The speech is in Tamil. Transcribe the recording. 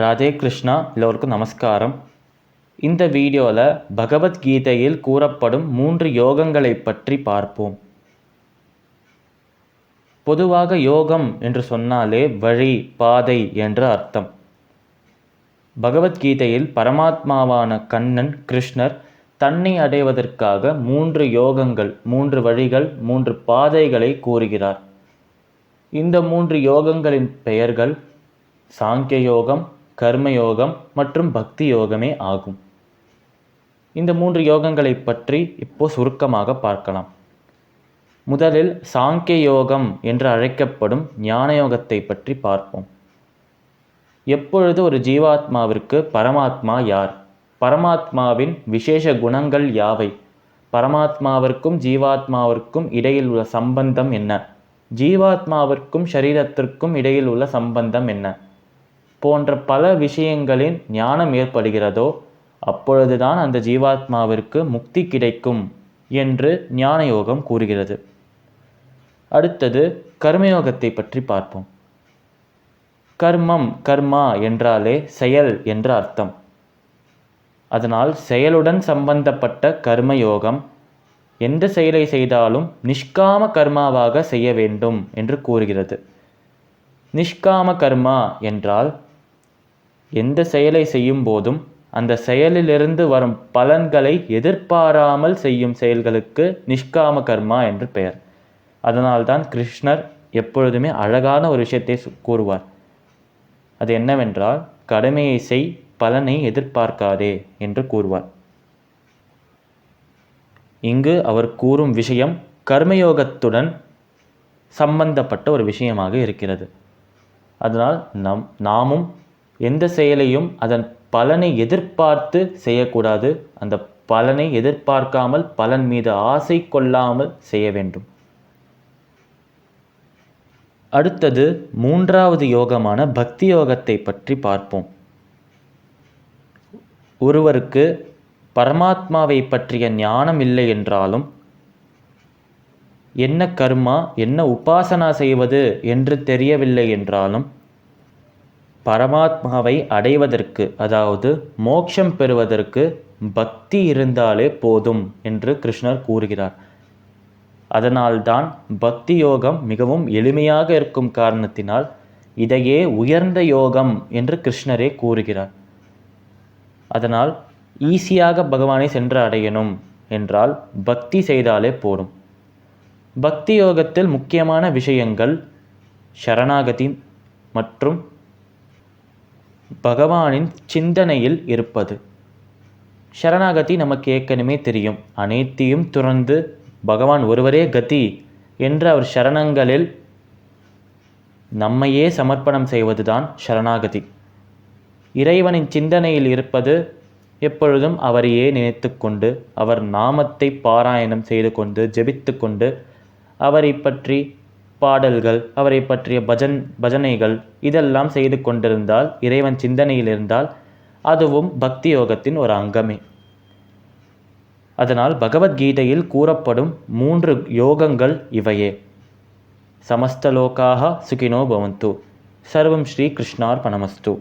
ராதே கிருஷ்ணா. எல்லோருக்கும் நமஸ்காரம். இந்த வீடியோவில் பகவத்கீதையில் கூறப்படும் 3 யோகங்களை பற்றி பார்ப்போம். பொதுவாக யோகம் என்று சொன்னாலே வழி, பாதை என்ற அர்த்தம். பகவத்கீதையில் பரமாத்மாவான கண்ணன் கிருஷ்ணர் தன்னை அடைவதற்காக 3 யோகங்கள், 3 வழிகள், 3 பாதைகளை கூறுகிறார். இந்த 3 யோகங்களின் பெயர்கள் சாங்கிய யோகம், கர்மயோகம் மற்றும் பக்தி யோகமே ஆகும். இந்த 3 யோகங்களை பற்றி இப்போ சுருக்கமாக பார்க்கலாம். முதலில் சாங்கிய யோகம் என்று அழைக்கப்படும் ஞான யோகத்தை பற்றி பார்ப்போம். எப்பொழுது ஒரு ஜீவாத்மாவிற்கு பரமாத்மா யார், பரமாத்மாவின் விசேஷ குணங்கள் யாவை, பரமாத்மாவிற்கும் ஜீவாத்மாவிற்கும் இடையில் உள்ள சம்பந்தம் என்ன, ஜீவாத்மாவிற்கும் சரீரத்திற்கும் இடையில் உள்ள சம்பந்தம் என்ன போன்ற பல விஷயங்களின் ஞானம் ஏற்படுகிறதோ அப்பொழுதுதான் அந்த ஜீவாத்மாவிற்கு முக்தி கிடைக்கும் என்று ஞான யோகம் கூறுகிறது. அடுத்தது கர்மயோகத்தை பற்றி பார்ப்போம். கர்மா என்றாலே செயல் என்ற அர்த்தம். அதனால் செயலுடன் சம்பந்தப்பட்ட கர்மயோகம் எந்த செயலை செய்தாலும் நிஷ்காம கர்மாவாக செய்ய வேண்டும் என்று கூறுகிறது. நிஷ்காம கர்மா என்றால் எந்த செயலை செய்யும் போதும் அந்த செயலிலிருந்து வரும் பலன்களை எதிர்பாராமல் செய்யும் செயல்களுக்கு நிஷ்காம கர்மா என்று பெயர். அதனால்தான் கிருஷ்ணர் எப்பொழுதுமே அழகான ஒரு விஷயத்தை கூறுவார். அது என்னவென்றால், கடமையை செய், பலனை எதிர்பார்க்காதே என்று கூறுவார். இங்கு அவர் கூறும் விஷயம் கர்மயோகத்துடன் சம்பந்தப்பட்ட ஒரு விஷயமாக இருக்கிறது. அதனால் நாமும் எந்த செயலையும் அதன் பலனை எதிர்பார்த்து செய்யக்கூடாது. அந்த பலனை எதிர்பார்க்காமல், பலன் மீது ஆசை கொள்ளாமல் செய்ய வேண்டும். அடுத்தது 3வது யோகமான பக்தி யோகத்தை பற்றி பார்ப்போம். ஒருவருக்கு பரமாத்மாவை பற்றிய ஞானம் இல்லை என்றாலும், என்ன கர்மா, என்ன உபாசனா செய்வது என்று தெரியவில்லை என்றாலும், பரமாத்மாவை அடைவதற்கு, அதாவது மோட்சம் பெறுவதற்கு பக்தி இருந்தாலே போதும் என்று கிருஷ்ணர் கூறுகிறார். அதனால்தான் பக்தி யோகம் மிகவும் எளிமையாக இருக்கும் காரணத்தினால் இதையே உயர்ந்த யோகம் என்று கிருஷ்ணரே கூறுகிறார். அதனால் ஈஸியாக பகவானை சென்று அடையணும் என்றால் பக்தி செய்தாலே போடும். பக்தி யோகத்தில் முக்கியமான விஷயங்கள் சரணாகதி மற்றும் பகவானின் சிந்தனையில் இருப்பது. சரணாகதி நமக்கு ஏற்கனவே தெரியும். அனைத்தையும் துறந்து பகவான் ஒருவரே கதி என்று அவர் சரணங்களில் நம்மையே சமர்ப்பணம் செய்வதுதான் சரணாகதி. இறைவனின் சிந்தனையில் இருப்பது எப்பொழுதும் அவரையே நினைத்து கொண்டு, அவர் நாமத்தை பாராயணம் செய்து கொண்டு, ஜெபித்து கொண்டு, அவரை பற்றி பாடல்கள், அவரை பற்றிய பஜனைகள் இதெல்லாம் செய்து கொண்டிருந்தால், இறைவன் சிந்தனையில் இருந்தால் அதுவும் பக்தி யோகத்தின் ஒரு அங்கமே. அதனால் பகவத்கீதையில் கூறப்படும் 3 யோகங்கள் இவையே. சமஸ்தலோகாஹ சுகினோ பவந்து. சர்வம் ஸ்ரீ கிருஷ்ணார்பணமஸ்து.